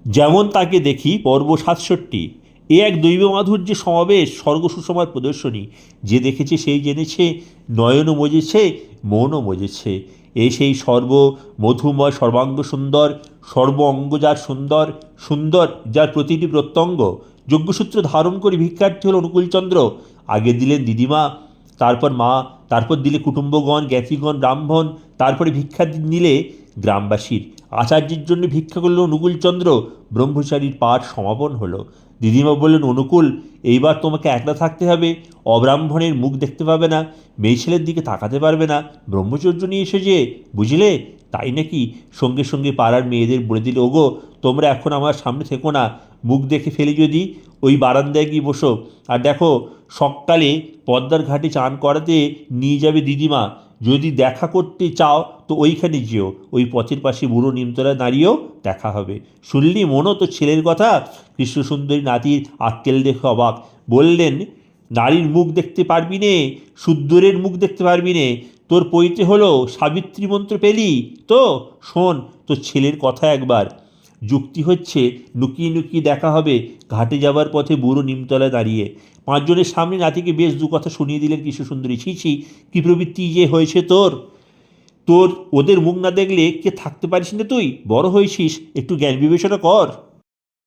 যেমন তাকে দেখি পর্ব ৬৭। এ এক দৈব মাধুর্যের সমাবেশ, স্বর্গ সুষমার প্রদর্শনী। যে দেখেছে সেই জেনেছে, নয়নও মজেছে, মনও মজেছে। এ সেই সর্ব মধুময় সর্বাঙ্গ সুন্দর, সর্ব অঙ্গ যার সুন্দর, সুন্দর যার প্রতিটি প্রত্যঙ্গ। যজ্ঞসূত্র ধারণ করে ভিক্ষার্থী হল অনুকূলচন্দ্র। আগে দিলেন দিদিমা, তারপর মা, তারপর দিলে কুটুম্বগণ, জ্ঞাতিগণ, ব্রাহ্মণ, তারপরে ভিক্ষা নিলে গ্রামবাসীর। আচার্যের জন্য ভিক্ষা করল অনুকূলচন্দ্র। ব্রহ্মচারীর পাঠ সমাপন হলো। দিদিমা বললেন, অনুকূল, এইবার তোমাকে একলা থাকতে হবে। অব্রাহ্মণের মুখ দেখতে পাবে না, মেয়ে ছেলের দিকে তাকাতে পারবে না, ব্রহ্মচর্য নিয়ে এসেছে, বুঝলে? তাই নাকি? সঙ্গে সঙ্গে পাড়ার মেয়েদের বলে দিল, ওগো, তোমরা এখন আমার সামনে থেকো না, মুখ দেখে ফেলি যদি। ওই বারান্দায় গিয়ে বসো। আর দেখো, সকালে পদ্মার ঘাটে চান করাতে নিয়ে যাবে দিদিমা। যদি দেখা করতে চাও তো ওইখানে যেও, ওই পথের পাশে বুড়ো নিমতলায় দাঁড়িয়েও দেখা হবে। শুনলি মনো তোর ছেলের কথা? কৃষ্ণসুন্দরী নাতির আক্কেল দেখে অবাক। বললেন, নারীর মুখ দেখতে পারবি নে, শুদ্ধরের মুখ দেখতে পারবি নে। তোর পৈতে হলো সাবিত্রী মন্ত্র পেলি তো? শোন তোর ছেলের কথা একবার। যুক্তি হচ্ছে লুকিয়ে লুকিয়ে দেখা হবে ঘাটে যাবার পথে বুড়ো নিমতলায় দাঁড়িয়ে। পাঁচজনের সামনে নাতিকে বেশ দু কথা শুনিয়ে দিলেন কৃষ্ণসুন্দরী। ছি ছি, কী প্রবৃত্তি যে হয়েছে তোর! তোর ওদের মুখ না দেখলে কে থাকতে পারিস না তুই? বড় হয়েছিস, একটু জ্ঞান বিবেচনা কর।